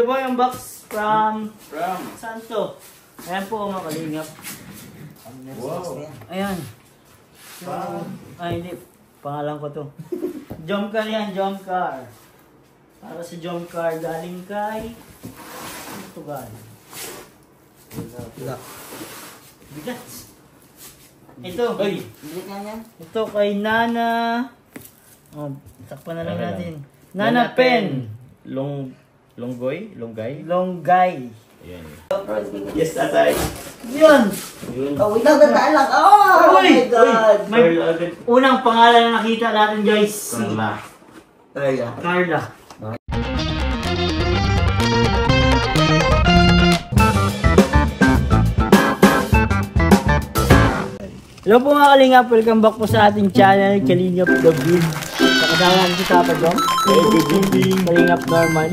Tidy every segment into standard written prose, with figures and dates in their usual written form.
Ito po yung box from Santo. Ayan po mga kalingap. Wow. Ayan. So, hindi. Pangalan ko to. Jomcar yan, Jomcar. Para sa Jomcar, galing kay Portugal. Bigat. Ito. Ito kay Nana. Oh, takpan na lang natin. Nana Pen. Longgay? Ayan. Yes, tatay. Yun. Oh, nagdadaan lang. Oh my God. May unang pangalan na nakita natin guys. Carla. Hello po mga kalingap, welcome back po sa ating channel, Kalingap The Vlog. Nakasama natin si Papa Jom. Kalingap Norman.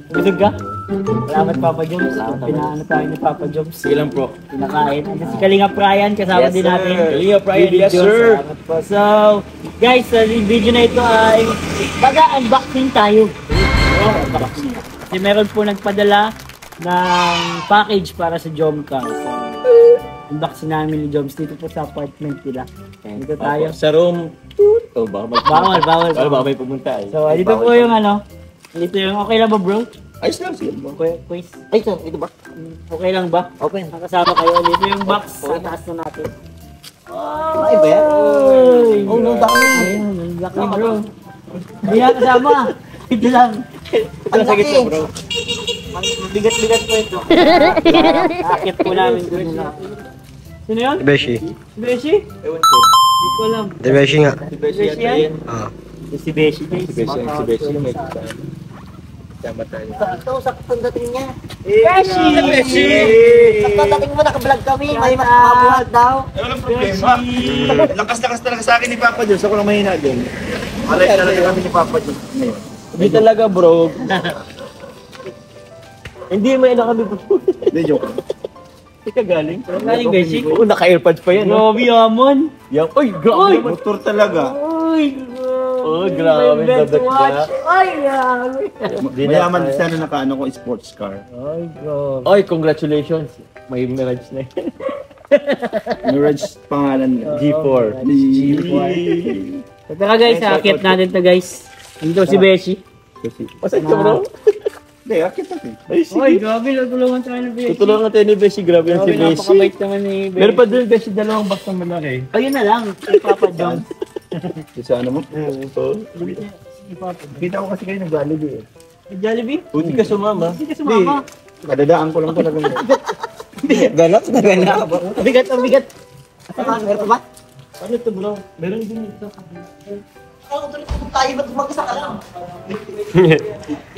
Busog ka? Salamat Papa Jom. Pinaano tayo ni Papa Jom. Sige lang po. Pinakain. At si Kalingap Ryan, kasama din natin. Kalingap Ryan, yes sir. Salamat po. So, guys, sa video na ito ay unboxing tayo. Unboxing. Kasi meron po nagpadala ng package para sa Jomcar. Unboxing namin ni Joms dito po sa apartment nila. Dito tayo. Sa room. Oh, bawal may pumunta eh. So, dito po yung ano. Dito yung okay lang ba bro? Ayos lang siya. Quiz. Ay, ito ba? Okay lang ba? Open. Nakasama kayo. Dito yung box. Sa taas na natin. Ay ba yan? Oh, no, dami. Ayun, ang laki bro. Hindi na kasama. Ito lang. Ang laki. Bro. Bigat-bigat po ito. Akit po namin doon na. Sino yun? Beshi. Beshi? Ewan ko. Hindi ko alam. The Beshi nga. Si Beshi Beshi yata yan? yan. Si Beshi guys. Si Beshi may kasama. Kasama tayo. Ito, saktong dating niya. Beshi! Saktong dating mo, nakablog kami. May mas mabuhat daw. Walang problema. Lakas-lakas talaga sa akin ni Papa Diyos. Ako lang mahina din. Alay talaga kami ni Papa Diyos. Hindi talaga bro. Hindi may na kami bro. Hindi, joke. Ika galing? Galing Beshi? Oo, naka-airpods pa yan. Grabe yaman. Yan. Uy, grabe. Motor talaga. Uy, Oh, grabe. Dadak. Ay, grabe. Mayaman sana naka-ano ko sports car. Ay, grabe. Oy, congratulations. May Mirage na yun. Mirage pangalan niya. G4. G4. Ito ka guys, akit natin to guys. Ito si Beshi. Pasay ka bro? Hindi, akit natin. Ay, Uy, sige. grabe, tutulungan tayo ni Beshi. Tutulungan tayo ni Beshi. Grabe yan si Grabe, Beshi. napakabait naman ni Beshi. Meron pa doon Beshi, dalawang box na malaki. Ayun na lang, si Papa John. Sa ano mo? Oo. Si Papa. Kita ko kasi kayo nag-Jollibee eh. Jollibee? Hindi ka sumama. Hindi ka sumama. Kadadaan ko lang talaga. Galak na gana. Ang bigat, ang bigat. Meron ba? Ano ito bro? Meron din ito. Ako tuloy kung tayo ba't mag-isa ka lang?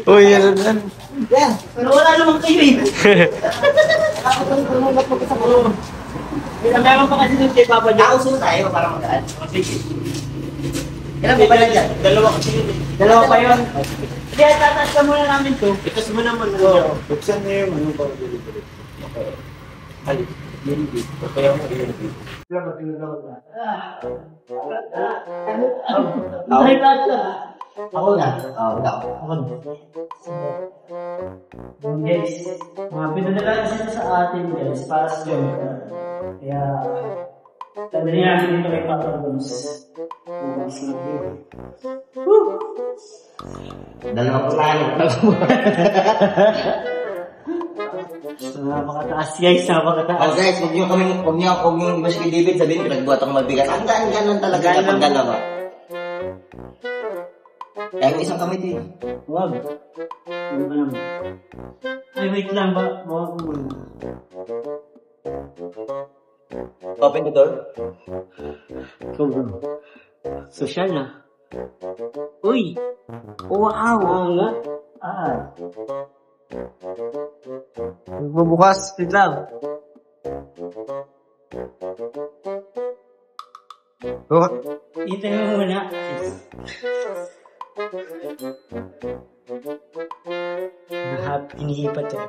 Uy, yan yan. Yan. Pero wala naman kayo eh. Ako tuloy kung ba't mag-isa ka lang? Meron pa kasi dun kay Papa John. Ako sunod tayo para magaan. Ilan ba lang dyan? Dalawa kasi yun eh. Dalawa pa yun. Kaya tataas ka muna namin to. Itas mo naman. Buksan niyo yung ano para delivery. Okay. Ay, Jollibee. Kaya mo Jollibee. Ay, tata. Ako na. Oo, ako. Guys, mga pinadala kasi ito sa atin guys, para sa Jomcar. Kaya, sabi niya natin dito kay Papa Jones. Dalawa ko lang. Napakataas guys, napakataas. Oh guys, huwag niyo ba si David sabihin pinagbuhat ako mabigat. Ang gaan talaga niya pag dalawa. Kaya yung isang kamay din. Wag. Ano ba naman? Ay, wait lang ba? Wag mo muna. Open the door. Ikaw bro. Social na. Uy! Wow! Oo nga. Magbubukas. Wait lang. Hintay mo muna. Hinihipat siya.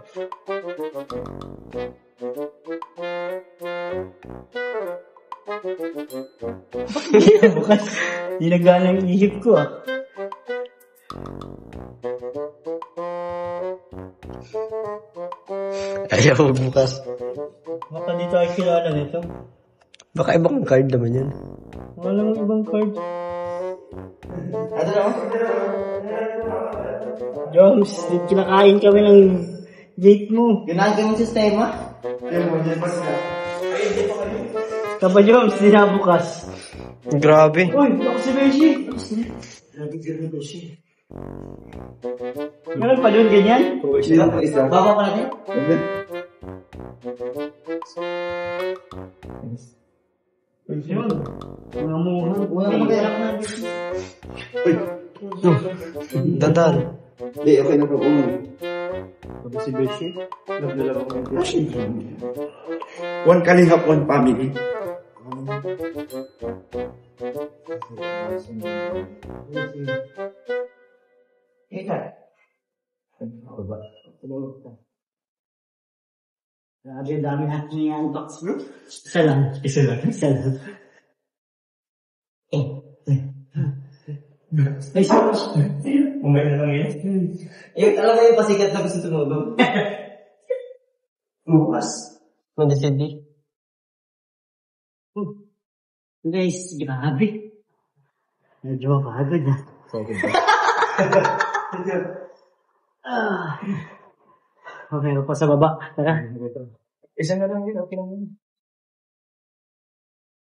Bukas, hindi nagana yung ihip ko ah. Ayaw magbukas. Baka dito ay kilala nito. Baka ibang card naman yan. Walang ibang card. Ano na? Joms, kinakain kami ng date mo. Ginagawa yung sistema? Kapa Joms, di na bukas. Grabe. Uy, ako si Beshi. Meron pa doon ganyan? Baba pa natin? Yun. Mga mura. Wala naman kaya na. Dandan. Hindi, okay na po. Ano si Beshi? Nagdala ko ng Beshi. One kalingap, one family. Grabe, dami natin i-unbox, bro. Isa lang. Ay, sorry. Umay na lang yun. Yung, alam mo yung pasikat na gusto tumulog? Bukas. Ano si Cindy? Guys, grabe. Medyo mapagod na. Okay, pa sa baba. Tara. Isa na lang yun, okay lang yun.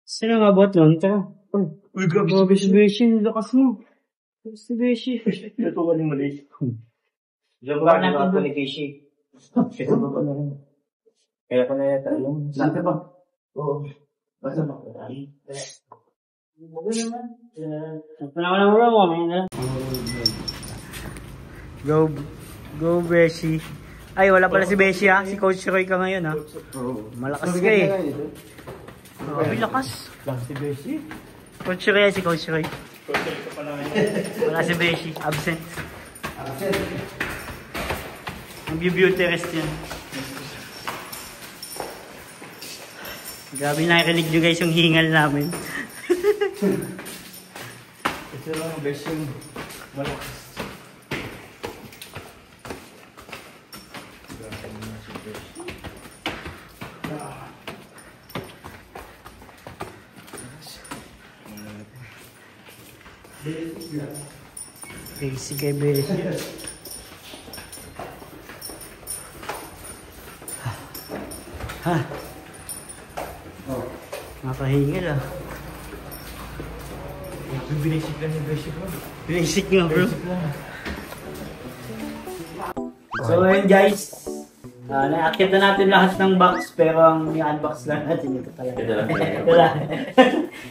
Sino nga bot nun? Tara. Uy, grabe Grabe si Beshi, lakas mo. Si Beshi. Natuwa ni Mali. Diyan Wala ba, na diba ito. ako ni Kishi? Kaya ba pa na rin? Kaya ko na yata alam. Saan ka ba? Oo. Basta ba? Panahon ng ulo mo, may Go Beshi. Ay, wala pala si Beshi ha. Si Coach Roy ka ngayon ha. Malakas ka eh. Grabe lakas. Si Beshi? Coach Roy si Coach Roy. Wala si Beshi. Absent. Ang beauty rest yan. Grabe nakikinig nyo guys yung hingal namin. Ito lang ang best yung malakas. Basic kay Beshi. Ha? Makahingal ah. Basic lang yung Beshi bro. Basic nga bro. So ayun guys. Na-active na natin lahat ng box pero ang i-unbox lang natin ito talaga. Ito lang.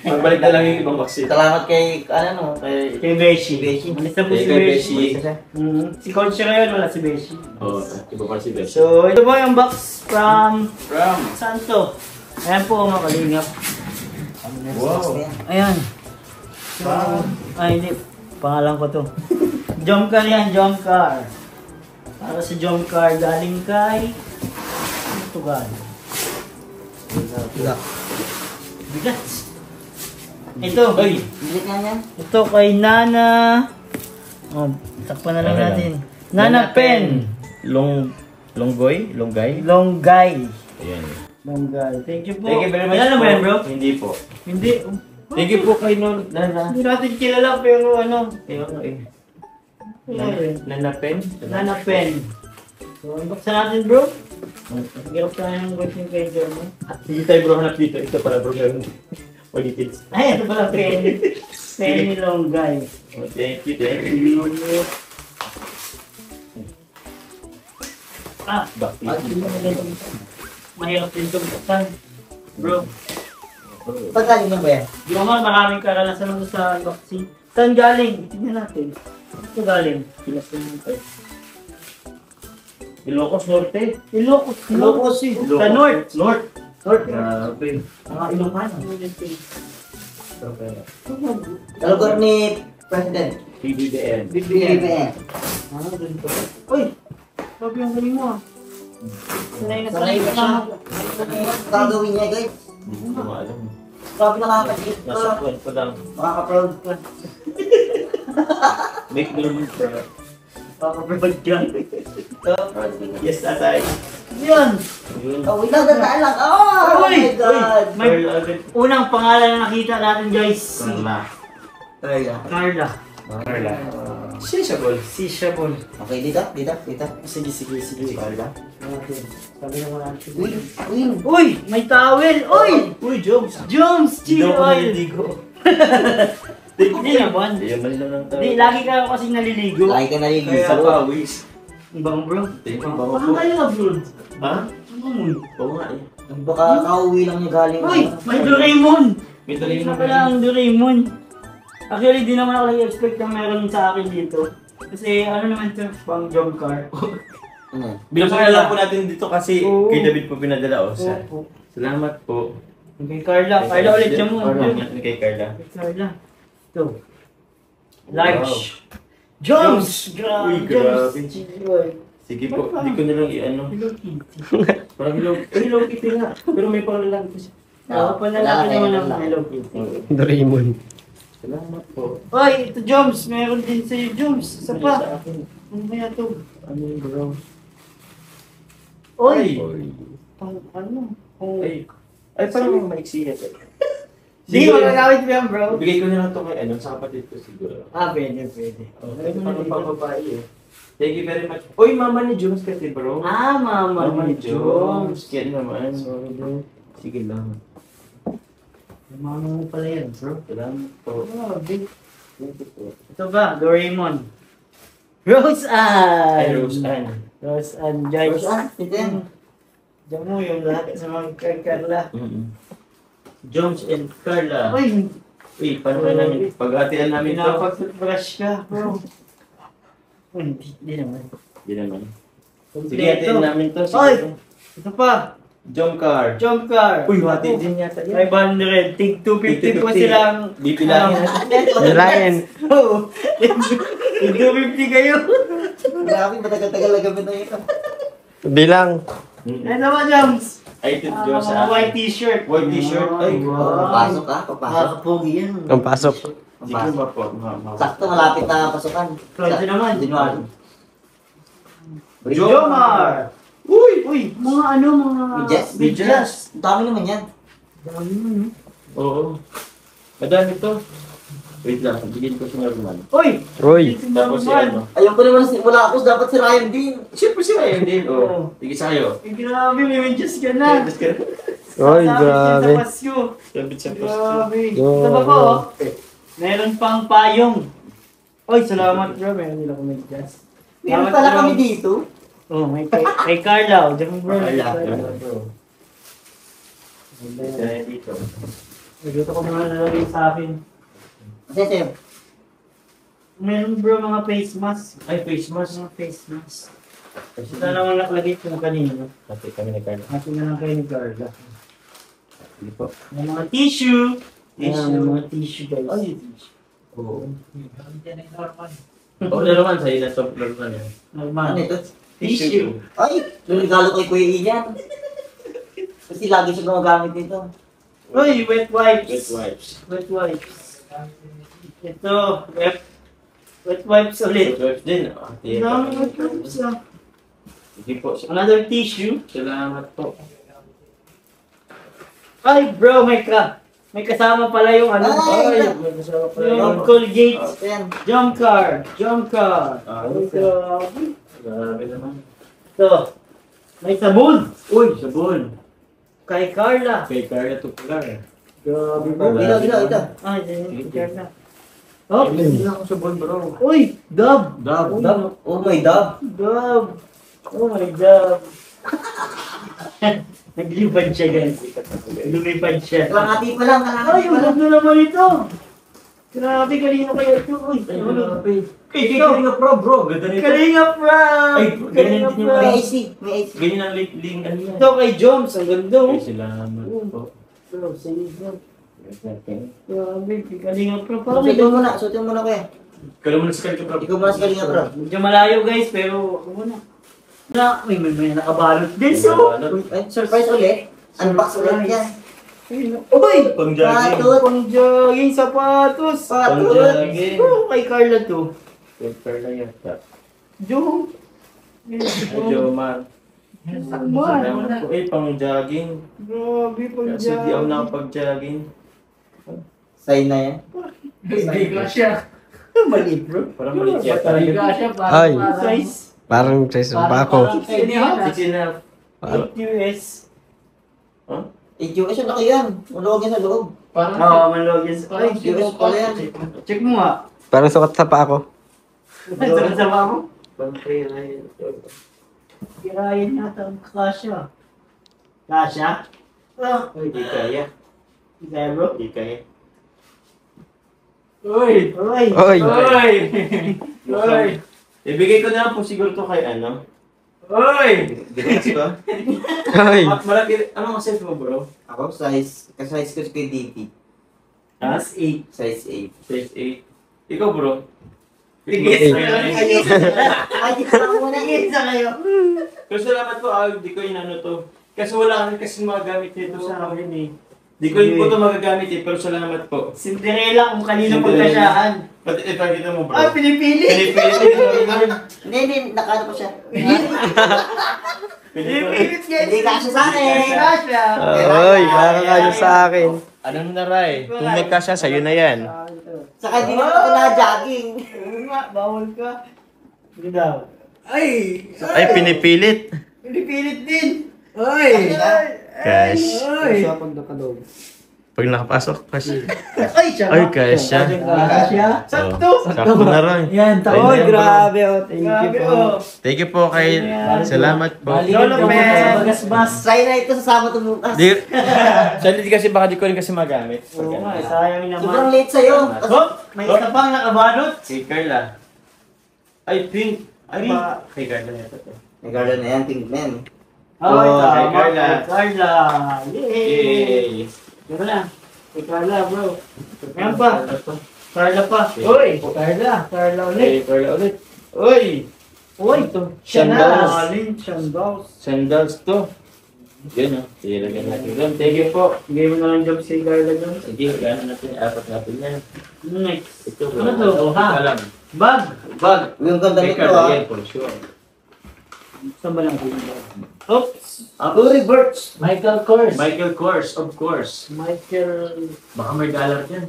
Magbalik na lang yung ibang vaccine. Salamat kay, ano, kay... Kay Beshi. Beshi. Alis na po si Kay Beshi. Beshi. Si Coach ngayon wala si Beshi. Oo, iba pa si Beshi. So ito po yung box from From? saan to? Ayan po mga kalingap. Wow. Ayan. So, ay hindi. Pangalan ko to. Jomcar yan, Jomcar. Para sa Jomcar galing kay Portugal. Bigat. Ito. Bilik nga yan. Ito kay Nana. Oh, takpan na lang Okay natin. Nana Pen. Longgay? Longgay. Ayan. Longgay. Thank you po. Thank you very much Kilala mo yan, bro? Hindi po. Hindi. Thank you po kay Nana. Hindi natin kilala pero ano. Ayun, eh. Nana Nana Pen? Nana Pen. So, unboxan natin, bro. Hirap tayo ng question kay Jermo. Hindi tayo bro hanap dito. Ito para bro. Ulitin. Ay, ito pala, Pen. Pen ni Longgay. Oh, thank you, thank you. Ah, mahirap din itong buksan. Bro, Pagkaling lang ba yan? di ba maraming karanasan mo sa unboxing? Saan galing? Tingnan natin. Saan galing? Pinasin mo tayo. Ilocos Norte. Ilocos. Ilocos, eh. Sa North. North. North. Grabe. Mga Ilocano. Talagor ni President. PBBM. BBM. Ano din to? Uy! Sabi ang galing mo ah. Sanay na Sanay sanay ba siya? Gagawin niya, guys. Hindi ko maalam. Sabi nakakagit Nasa ka. kwento lang. Makaka-proud ka. Make the room for... Pakapabad ka. Yes, tatay. Yan. Oh, wait lang, dadaan lang. Oh, Uy! my God. May unang pangalan na nakita natin, guys. Carla. Carla. Carla. Sisabol. Si Shabon. Okay, dito. Sige. Carla. Sabi naman natin. Uy. Uy! May towel! Uy! Uy, Jones. Jones! Hindi Chili ako oil! naliligo. Hindi naman. Ayan, mali lang ng tao. Hindi, lagi ka kasi naliligo. Lagi ka naliligo. Kaya pawis. Ang bango, bro. Thank you, bango Parang po. kayo na, bro. Ha? Ang bango. Oo nga eh. Baka kauwi lang niya galing. Uy! May Doraemon! May dali Isa mo pala ang Doraemon. Actually, di naman ako nag-expect na meron sa akin dito. Kasi ano naman ito, pang jump car. Ano? Binabasa lang po natin dito kasi Oo. kay David po pinadala o sa. Opo. Salamat po. Kay Carla. Carla ulit siya mo. Carla. Kay Carla. Kay Carla. Ito. Large. Jones! Uy, Jones! grabe. Chili oil. Sige po, hindi ko na lang i-ano. Hello Kitty. Parang Hello Kitty nga. Pero may pangalan ko siya. Ako pa nalang naman ang Hello Kitty. Doraemon. Salamat po. Oy, ito Jones. Meron din sa'yo Jones. Isa Ano pa. sa akin? Ano kaya ito? Ano yung bro? Oy! Ay. Pang ano? Pang... Ay, parang maiksi yan. Di, magagamit mo yan bro. Bigay ko na lang ito kay ano, sa kapatid ko siguro. Ah, pwede. Ay, parang pababae eh. Thank you very much. Uy, mama ni Jones kasi bro. Ah, mama Mama ni ni Jones. Jones. Kaya naman. Sorry bro. Sige lang. Mama mo pala yan, bro. Salamat po. Grabe. Thank you po. Ito ba? Doraemon. Rose Ann! Ay, Rose Ann. Rose Ann, guys. Rose Ann, ito yan. Diyan mo yung lahat sa mga Carla. Jones and Carla. Uy, Uy, paano ka namin? Paghatian namin ito. pinapag-brush ka, bro. Uy, hindi naman. Hindi naman. Sige, Kompleto. hatian namin ito. Oy! Ito pa. Jump car. Jump car. Uy, hati din yata yan. 500. Tig 250 po silang... Bipilangin natin. Ryan. Oo. Tig 250 kayo. Grabe, matagal-tagal na gamit na ito. Bilang. Ano ba, Jams? Ay, ito Diyos Mga white t-shirt. White t-shirt. Ay, Papasok ka, papasok. Nakakapogi yan. Ang pasok. Sige ba po? Sakto, malapit na pasukan. Pwede naman. January. Jomar! Uy! Uy, mga ano, mga... Medyas? Medyas. Ang dami naman yan. Dami naman, no? Oo. Madami to. Wait lang, bigyan ko si Norman. Uy! Roy. Tapos si ano. Ayun ko naman, wala ako, dapat si Ryan din. Siyempre si Ryan din. Oo. Oo. Sige sa'yo. Eh, grabe, may medyas ka na. Tapos ka. Roy, Sabi grabe. din sa Pasko. Sabit sa post. Grabe. Yo. Ito ba po, oh? Meron pang payong. Oy, salamat bro. Meron nila kong medyas. Meron Salamat, pala bro. kami dito. Oh, may Carla. Oh, diyan bro. may Carla. Carla. Kaya dito. Naguto ko mga nalagay sa akin. Kasi sir, Meron bro mga face mask. Ay, face mask. Mga face mask. Ito na naman nakalagay kung kanino. Kasi kami na Carla. Hati na lang kayo ni Carla. Sige po. May mga tissue. Tissue. Ayan, mga tissue guys. Ay, oo. Oo, naman sa'yo na to. Norman yan. Normal. ano ito? Tissue. Ay, yung regalo kay Kuya Ian. Kasi lagi siya gumagamit nito. Uy, wet wipes. Wet wipes. Wet wipes. Ito, wet wipes ulit. Wet wipes din. Ah, tiyan Ang pa. wet wipes ah. Sige po. Another tissue. Salamat po. Ay bro, may kasama pala yung ano. Ay, Ay, may kasama pala Yung yun. Colgate. Ito yan. Jump car. Jump car. Ah, Ito. Grabe naman. Ito. May sabon. Uy, sabon. Kay Carla. Kay Carla Tupular. Grabe Oh, ito. Ah, dyan yung Carla. Oh, Hindi na ako sabon bro. uy, dub. Dab. Dab. Oh my dab. Dub. Oh my God. Naglipad siya guys. Lumipad siya. Kalangati pa lang, Ay, kalangati pa ang lang. ganda naman ito. Grabe, kanina kaya ito. Uy, Grabe. Kay Ito. Kalinga Pro bro. Ganda nito. Kalinga Pram! Ay, Kalinga ganyan din yung- May Pram! AC, may AC. Ganyan ang ling ano yan. Ito kay Joms, ang ganda oh. Ay, salamat po. Bro, sige bro. Grabe, kay Kalinga Pram. Parang Suotin mo muna, suotin mo muna kuya. Kala mo na si Kalinga Pro. Ikaw muna si Kalinga Pro. Medyo malayo guys, pero ako muna. May nakabalot din so. Ay, surprise ulit. Unbox ulit yan. Uy! Pang jogging. Patut. Pang jogging, sapatos. Pang Patut. jogging. Oh, kay Carla to. Kay Carla yata. Jom. Ay, Jomar. Pang jogging. Grabe pag Kasi di ako nakapag-jogging. Sign na yan. Hindi ka siya. Maliit bro. Parang maliit yan. Hindi ka siya. Ay. Size. Parang size pa ako. Six and a half. 8 US. US yung laki yan. Maluwag yan sa loob. Parang Oo, malogis. Ay, US pala yan. check mo nga. Parang sukat sa pa ako. Sarap sa mo. Pang-pray na yun. Kirayin yata ang kasya. Kasya? Ah, Hindi kaya. hindi bro. Hindi kaya. Uy! Uy! Oy! Uy! Uy! Ibigay ko na lang po siguro to kay ano. Uy! Bigas ko. Oy! Malaki. Ano ang size mo bro? Ako, size ko kay DP. Plus 8. Size Size 8. Ikaw bro? Tigis Eight. na kayo. Ay, tigis na kayo. Pero salamat po, di ko inano to. Kasi wala kami kasi magagamit dito sa akin eh. Di ko yun po ito magagamit eh, pero salamat po. Cinderella kung kanino Cinderella. pagkasyahan. Pati ito, kita mo bro. Ah, pinipili! Hindi, nakano ko siya. Pinipilit niya. Hindi kasya sa akin. Kasya. Oy! Nakakaya sa akin. Ano na Ray? Kung may kasya, sa'yo na yan. Saka hindi naman ako na-jogging. Oo nga, bawal ka. Hindi daw. Ay! Ay, pinipilit. Pinipilit din. Ay! Cash. Ay! Pag nakapasok, kasya. Ay, siya. Ay, kasya. Kasya. Sakto. Sakto na Ray. Yan, Ay, Oy, yan, grabe oh. Thank you po. Thank you po kay... Salamat po. Lolo Pet. Bagas-bas. Try na ito sa Sabado bukas. Di... Sandy kasi baka di ko rin kasi magamit. Oo nga, sayang naman. Sobrang late sa'yo. Oh, may isa pang nakabalot. Kay Carla. Ay, pink. Ay, ba? Kay Carla na ito. May garden na yan, pink man. Oh, Oh, kay tama. Carla. Kay Carla. Yay! Yay! Pero na. Kay Carla, bro. Ayan pa. Carla pa. Uy! Carla. Carla ulit. Kay Carla ulit. Uy! Uy! Siya na. Sandals. Alin, sandals. Sandals to. Yun o. Ilagyan natin doon. Thank you po. Bigay mo na lang job si Carla doon. Sige, gano'n natin. Apat natin yan. Next. Ito. Ano to? Hindi ko alam. Bag. Bag. Yung ganda Kay nito Carla ah. yan, for sure. Saan ba lang ito yung bag? Oops! Uri Birch. Michael Kors. Michael Kors, of course. Michael... Baka may dollar dyan.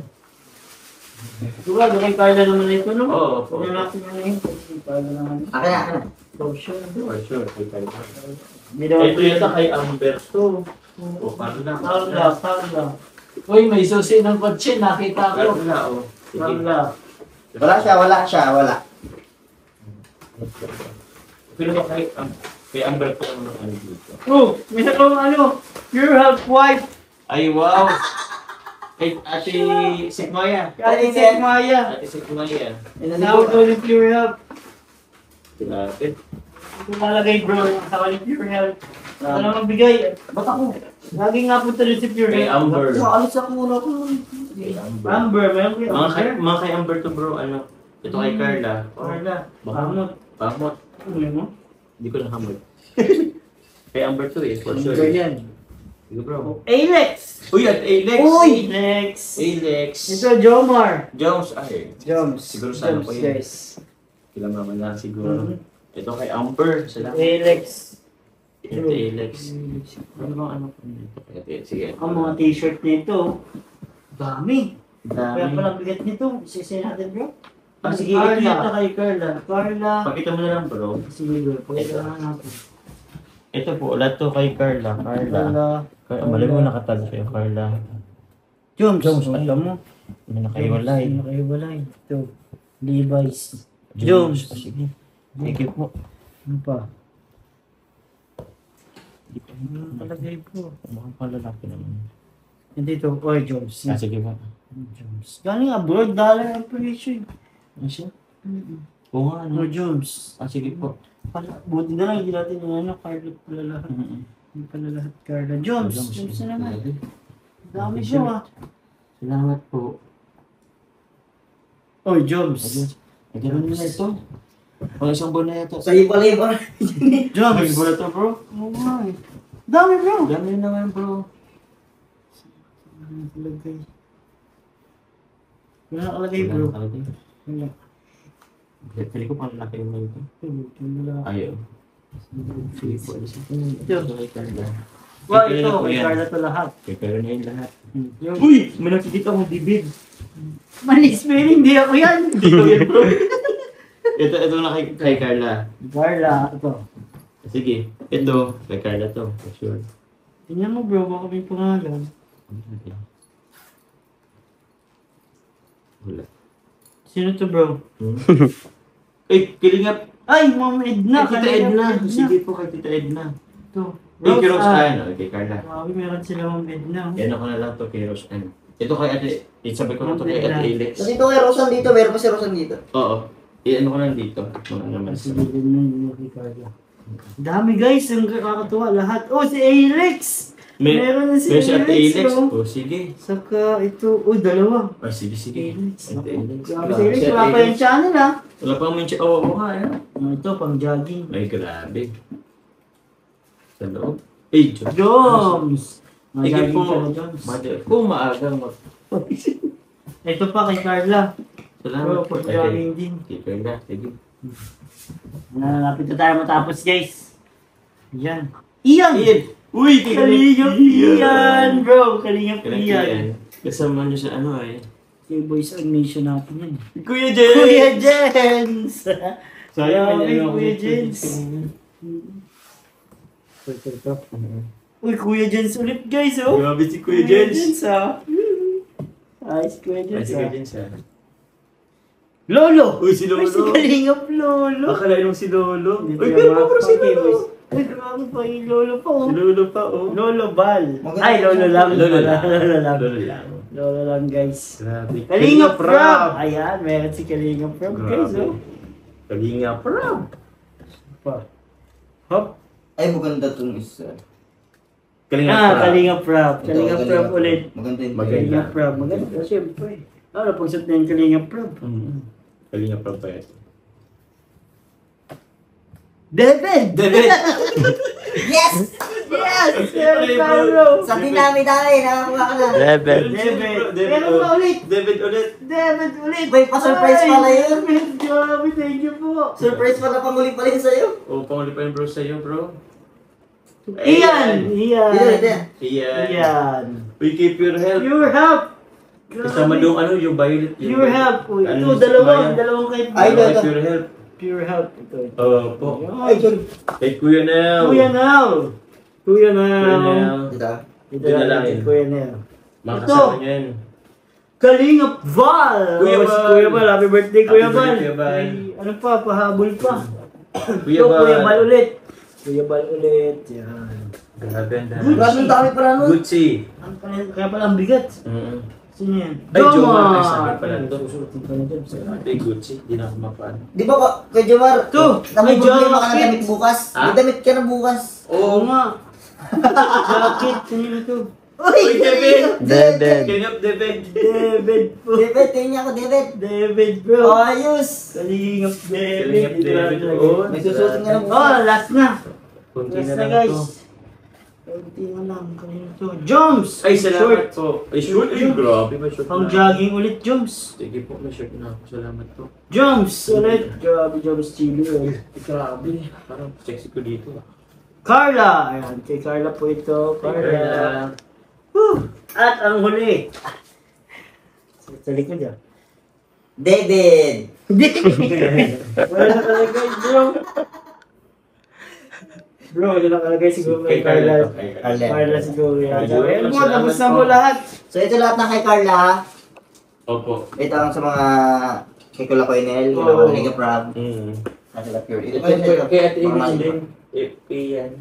Diba, kay Carla naman na ito, no? Oo, Ano natin na yun? Kay Carla naman. Akin na, akin na. So, sure. For sure. Kay Carla. Binaw Ito yata kay Amber to. O, paano na? Carla, Carla. Uy, may susi ng kotse. Nakita Paano ko. na, o. Sige. Carla. Wala siya. Pero ba kay Amber to ang ano dito? Oh, may nakawang ano, Pure Health Wife. Ay, wow! Kay Ate Sigmaya. Kaya si Maya. Ate Sigmaya. Tinawag ko yung Pure Health. Grabe. Ito malagay bro, sa kanya Pure Health. Ano magbigay? Ba't ako? Lagi nga punta rin si Pure Kay Health. Amber. Alis ako muna ko. Kay Amber. Amber, mayroon kayo. Mga kay Amber to bro, ano? Ito kay Carla. Carla. Bamot. Bamot. Ano mo? Hindi ko nahamod. Kay Amber to eh, for sure. Ganyan. Sige bro. Alex! Uy, at Alex! Uy! Alex! Alex! Ito, Jomar. Jones, ay. Joms. Siguro sana po yun. Guys. Kailangan na siguro. Ito kay Amber. Salamat. Alex. Ito Alex. Ano bang ano ko nito? Ito, sige. Ang mga t-shirt nito, dami. Kaya Dami. pala bigat nito. Sisi natin bro. Ah, Sige, sige, ito Carla. yata kay Carla. Carla. Pakita mo na lang bro. Sige bro, pakita na natin. Ito po, lahat to kay Carla. Carla. Mali mo nakatalo sa'yo, Carla. Joms. Alam mo. May nakaiwalay. Nakaiwalay. Ito. Levi's. Jones. Ah, sige. Thank you po. Ano pa? Palagay po. Mukhang palalaki naman. Hindi ito. Oy, Joms. Ah, sige po. Joms. Galing abroad, dollar ang presyo. Ano siya? Oo nga, Ano, ano? Joms? Ah, sige po. Buti na lang, hindi natin yung ano, Carla pala lahat. Hindi pala lahat Carla. Joms. Joms na naman. Dami siya ah. Salamat po. Oy, Joms. Nagkaroon nila ito. Pang isang buwan na ito. Sa iba-iba. Joms. May buwan na ito, bro. Oo nga eh. Dami bro. Dami naman, bro. Nakalagay. Wala nakalagay bro. Wala. Pili ko pang laki naman ito. Wala. Ayaw. Sige po, isa. Ito. Kay Carla. Wow, Kay ito. Carla po Kay yan. Carla to lahat. Kay Carla na yung lahat. Yung Uy! May nakikita akong bibig. manis feeling, hindi ako yan. Hindi ko yan, bro. Ito na kay Carla. Carla, ito. Sige, ito. Kay Carla to, for sure. Tingnan mo bro, baka may pangalan. Wala. Sino to bro? Ay, kilingap. Ay, Ma'am Edna. Kay Tita Edna. Sige po, kay Tita Edna. Ito. Kay Rose Ann. Ann. Kay Carla. Grabe, meron sila Ma'am Edna. Yan ako na lang to kay Rose Ann. Ito kay Ate, sabi ko na to kay Ate Alex. Kasi ito kay Rosan dito, meron pa si Rosan dito. Oo. Ano ko lang dito. Mga naman sa... Sige din na yung kay Carla. Dami guys, ang kakatuwa lahat. Oh, si Alex! Meron na si May si Ate Alex, Alex. bro. Oh, sige. Saka ito, oh, dalawa. Oh, sige, sige. Alex. Ate Alex. Grabe si Alex, wala pa yung channel ah. Wala pa mo yung oo nga eh. Ito, pang jogging. Ay, grabe. Sa loob. Eh, Diyos. Joms! Sige Mag-jogging po. ka na, Joms. Kung maagang mag... Ito pa kay Carla. Salamat Bro, po. pang jogging din. Sige na, sige. Nananapit na tayo matapos guys. Yan. Iyan! Uy, Kalingap Iyan, bro! Kalingap Iyan. Iyan. Kasama niyo sa ano eh. Yung boys animation natin yan. Kuya Jen! Kuya Jens! Sayang, Grabe, may ano ako Kuya dito. Jens. Uy, Kuya Jens ulit guys, oh. Grabe si Kuya Jens. ah. Ay, si Kuya Ay, Jens, si ah. Kuya Jens ah. Lolo! Uy, si Lolo. Uy, si Kalingap Lolo. Akalain mo si Lolo. Hindi Uy, ko pero mga pa si pake, Lolo. boys. Uy, grabe pa yung Lolo pa, oh. Si Lolo pa, oh. Lolo Bal. Maganda Ay, Lolo lang. Lolo lang. Lolo lang. Lolo lang. Lolo lang, guys. Grabe. Kalingap Rob! Ayan, meron si Kalingap Rob, guys, Grabe. oh. Kalingap Rob. Pa. Hop. Ay, maganda itong isa. Kalingap Rob. Ito, Kalingap maganda Rob ito. ulit. Maganda yun. Maganda. Kalingap Rob. Maganda, siyempre. Ano, pag suot na yung Kalingap Rob. Kalingap Rob pa yan. David! David! Yes! Yes! Yes, Carlo! Sa dinami-dami, nakakuha ka na. David. David! Meron pa ulit! David ulit! David ulit! May pa-surprise pala yun. David, grabe, thank you po! Surprise pala pamuli pa rin sa'yo. Oo, panguli pa yung bro sa'yo, bro. Iyan! Iyan! Iyan. Iyan. Iyan! We keep your help. Your help! Kasama yung ano, yung violet. Your help! Uy, Ano, ito, dalawang kahit Ay, We ito. keep your help. Pure help. Ito. Oo po. Ay, sorry. Kay Kuya Nel. Kuya Nel! Kuya Kuya Nel! Nel. Dito. Ito Yun na na lang lang yun. Kuya Nel. Mga Ito. kasama niyan. Kalingap Val! Kuya Oh, si Val. Kuya Val. Happy birthday, Kuya Happy Val. birthday, Kuya Val. Ay, ano pa, pahabol pa. Kuya Ito, Kuya Val Val. ulit. Kuya Val ulit. Yan. Grabe, ang dami. Grabe ang dami pala nun. Gucci. Kaya pala ang bigat. Sino yan? Ay, Jomar. Ay, sabi pala to. Susuotin ko na dyan. Ate, Gucci. Di na ako mapaan. Di ba kay Jomar? Ito, may Problema ka na jacket. damit bukas. Ha? May damit ka na bukas. Oo nga. Jacket. Kanino to? Uy, David! David. Kalingap David. David po. David, tingnan ako, David. David bro. Ayos. Kalingap David. Kalingap David. Oo. May susuotin ka na Oh, bukas. last na. Kunti Last na na lang guys. to. Kunti na lang. Kanino to? Joms! Ay, salamat Short. po. Ay, short. Ay, grabe. May short Pang na. jogging ulit, Joms. Sige po, may short na ako. Salamat po. Joms ulit. Grabe, Joms Chili. Grabe. Parang sexy ko dito. Carla. Ayan, kay Carla po ito. Carla. Whew. At ang huli. Sa likod yan. David. Wala na kalagay, bro. Bro, wala na kalagay siguro kay Carla. Carla siguro yan. Ayan po, tapos na po lahat. So ito lahat na kay Carla. Ha? Opo. Ito ang sa mga kay Kula Coinel, yung Oo. mga Liga Prab. At sila Pure. Ito pa yun ito. Kay Ate Mga Alex iba. din. Yan.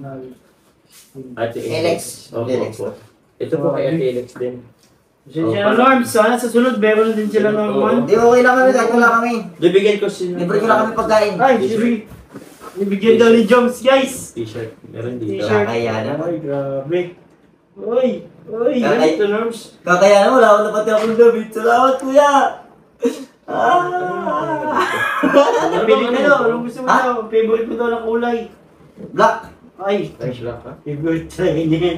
Ate Alex. Opo, Alex. opo. Ito po kay Ate Alex din. Siya norms, sana sa sunod meron na din sila ng Oo. one. Di okay lang kami, kahit wala kami. Bibigyan ko sino. Libre ko lang kami pagkain. Ay, sorry. Ibigyan daw ni Joms, guys. T-shirt. Meron dito. T-shirt. Kaya naman. Ay, grabe. Uy, uy. Kakay- Ito norms. Kakaya naman, wala akong napati akong David. Salamat, kuya! Ah! Napili ka daw. Anong gusto mo Ha? daw? Favorite mo daw ng kulay. Black! Ay, Ay, black ha? favorite talaga niya.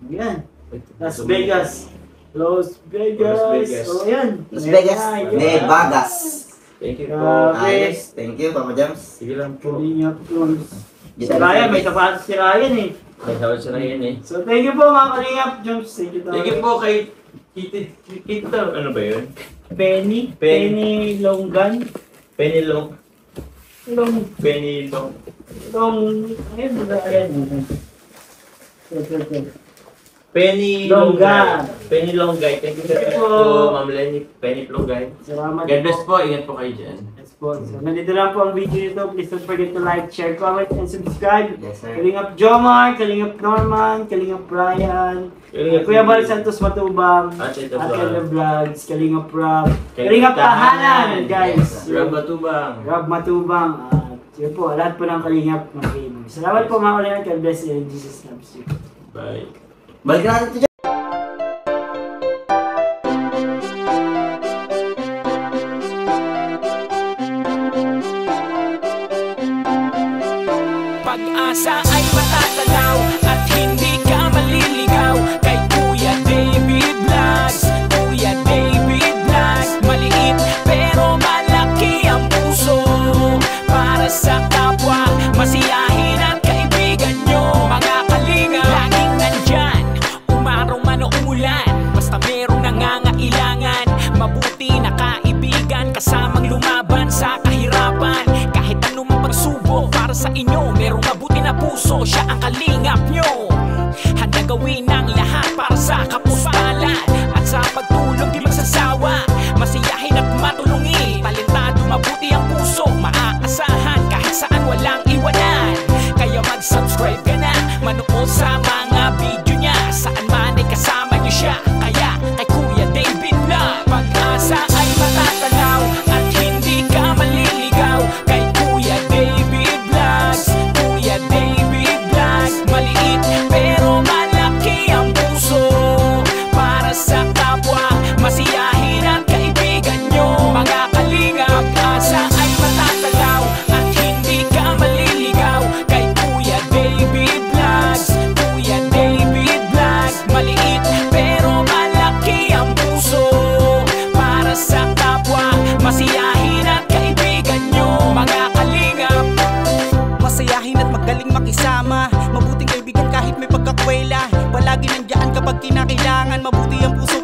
Yan. Las Vegas. Las Vegas. Las Vegas. Oh, yan. Las Vegas, Ayan, yun. Nevagas. Thank you po. Grabe. Ayos. Thank you, Papa Jams. Sige lang po. Kalingap Jones. Si Ryan, may sapatos si Ryan eh. May tawad siya na yan eh. So thank you po mga Kalingap Jones. Thank you Thank you po kay Tito, ano ba yun? Penny. Penny. Penny Longgan. Penny Long. Penny Ayun, ayan. Penny Longgay. Penny Longgay. Thank you Thank you po, po. Ma'am Lenny. Penny Longgay. Salamat God bless po. Ingat po kayo dyan. Yes po. So, nandito lang po ang video nito. Please don't forget to like, share, comment, and subscribe. Yes, sir. Kalingap Jomar, Kalingap Norman, Kalingap Brian, Kalingap Kuya Bal TV. Santos Matubang, At ito At ba? Kenda Vlogs, Kalingap Rob, Kalingap Kalingap Tahanan, Tahanan. guys. Rob Matubang. Rob Matubang. Yun po, lahat po ng Kalingap ng game. Salamat po mga Kalingap. God bless you and Jesus loves you. Bye. Balik natin ito dyan. Pag-asa ay matatanaw at hindi ka maliligaw kay Kuya David Vlogs. Kuya David Vlogs, maliit pero malaki ang puso para sa kapwa, masiyahin at kaibigan nyo. Mga kalinga, laging nandyan, umaraw man o umulan, basta merong nangangailangan. Mabuti na kaibigan, kasamang lumaban sa kahirapan. Kahit anumang pagsubok para sa inyo, merong mabuti na puso, siya ang kalingap nyo. Handa gawin ang lahat para sa kapuspalad at sa pagtulong di magsasawa, masiyahin at matulungin. Talentado, mabuti ang puso, maaasahan kahit saan walang iwanan. Kaya mag-subscribe ka na, manood sa mga video niya, saan man ay kasama niyo siya. Kaya kay Kuya David Vlog, pag-asa ay matatanaw at hindi ka maliligaw kay Kuya David Vlogs. Kuya David Vlogs, maliit pero malaki ang puso para sa kapwa, masiyahin at kaibigan nyo. Mga kalinga, pag-asa ay matatanaw at hindi ka maliligaw kay Kuya David Vlogs. Kuya David Vlogs, maliit pero malaki ang puso para sa kapwa, masiyahin at kaibigan nyo. Mga kalinga, Masayahin at magaling makisama, mabuting kaibigan kahit may pagkakwela. Palagi nandiyan kapag kinakailangan, mabuti ang puso